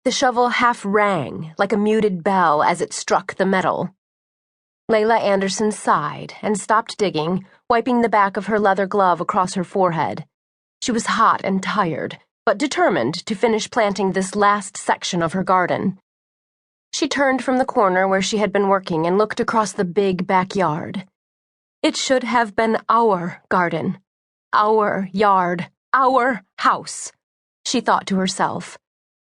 The shovel half rang like a muted bell as it struck the metal. Layla Anderson sighed and stopped digging, wiping the back of her leather glove across her forehead. She was hot and tired, but determined to finish planting this last section of her garden. She turned from the corner where she had been working and looked across the big backyard. It should have been our garden, our yard, our house, she thought to herself.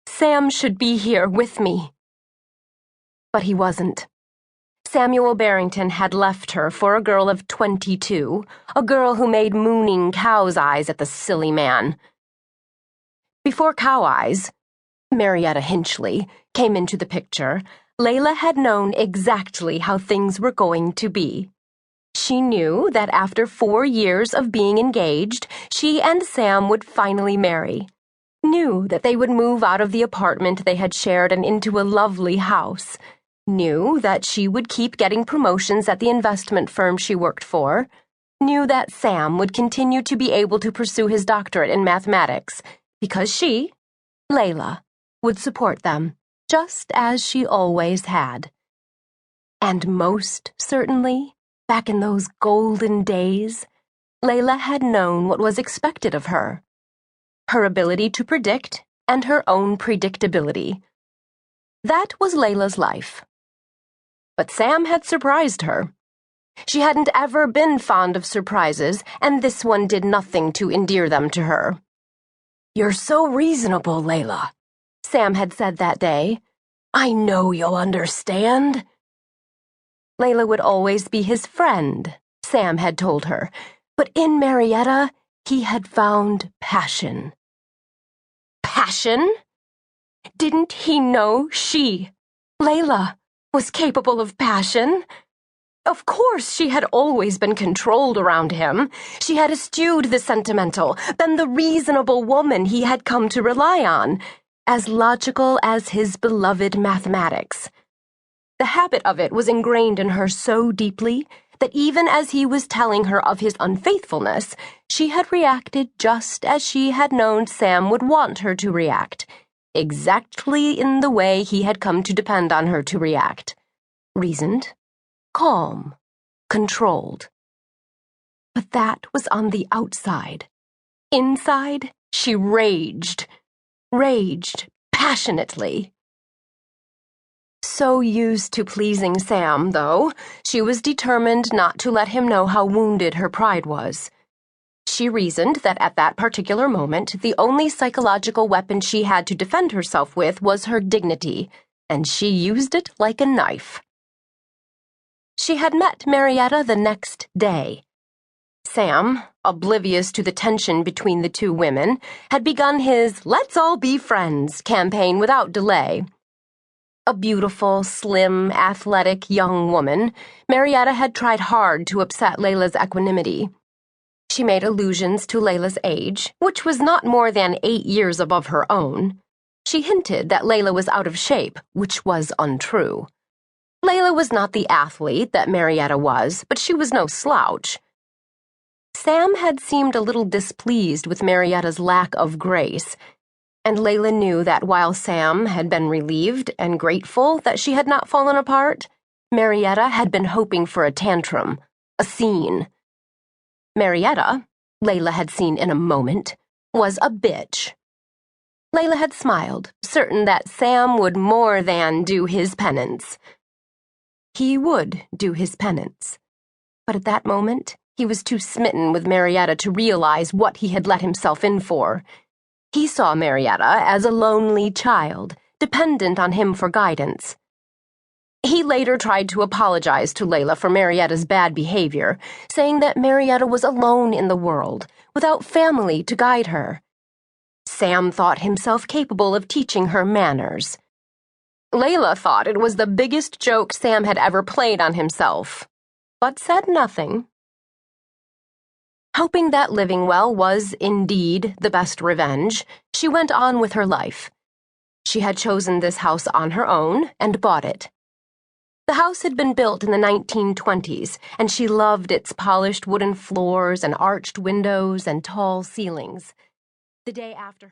Sam should be here with me. But he wasn't. Samuel Barrington had left her for a girl of 22, a girl who made mooning cow's eyes at the silly man. Before Cow Eyes, Marietta Hinchley, came into the picture, Layla had known exactly how things were going to be. She knew that after 4 years of being engaged, she and Sam would finally marry. Knew that they would move out of the apartment they had shared and into a lovely house. Knew that she would keep getting promotions at the investment firm she worked for. Knew that Sam would continue to be able to pursue his doctorate in mathematics because she, Layla, would support them, just as she always had. And most certainly, back in those golden days, Layla had known what was expected of her. Her ability to predict and her own predictability. That was Layla's life. But Sam had surprised her. She hadn't ever been fond of surprises, and this one did nothing to endear them to her. "You're so reasonable, Layla," Sam had said that day. "I know you'll understand." Layla would always be his friend, Sam had told her, but in Marietta, he had found passion. Passion? Didn't he know she, Layla, was capable of passion? Of course she had always been controlled around him. She had eschewed the sentimental, been the reasonable woman he had come to rely on, as logical as his beloved mathematics. The habit of it was ingrained in her so deeply that even as he was telling her of his unfaithfulness, she had reacted just as she had known Sam would want her to react, exactly in the way he had come to depend on her to react. Reasoned, calm, controlled. But that was on the outside. Inside, she raged passionately. So used to pleasing Sam, though, she was determined not to let him know how wounded her pride was. She reasoned that at that particular moment, the only psychological weapon she had to defend herself with was her dignity, and she used it like a knife. She had met Marietta the next day. Sam, oblivious to the tension between the two women, had begun his "Let's all be friends" campaign without delay. A beautiful, slim, athletic young woman, Marietta had tried hard to upset Layla's equanimity. She made allusions to Layla's age, which was not more than 8 years above her own. She hinted that Layla was out of shape, which was untrue. Layla was not the athlete that Marietta was, but she was no slouch. Sam had seemed a little displeased with Marietta's lack of grace, and Layla knew that while Sam had been relieved and grateful that she had not fallen apart, Marietta had been hoping for a tantrum, a scene. Marietta, Layla had seen in a moment, was a bitch. Layla had smiled, certain that Sam would more than do his penance. He would do his penance. But at that moment, he was too smitten with Marietta to realize what he had let himself in for. He saw Marietta as a lonely child, dependent on him for guidance. He later tried to apologize to Layla for Marietta's bad behavior, saying that Marietta was alone in the world, without family to guide her. Sam thought himself capable of teaching her manners. Layla thought it was the biggest joke Sam had ever played on himself, but said nothing. Hoping that living well was indeed the best revenge, she went on with her life. She had chosen this house on her own and bought it. The house had been built in the 1920s, and she loved its polished wooden floors and arched windows and tall ceilings. The day after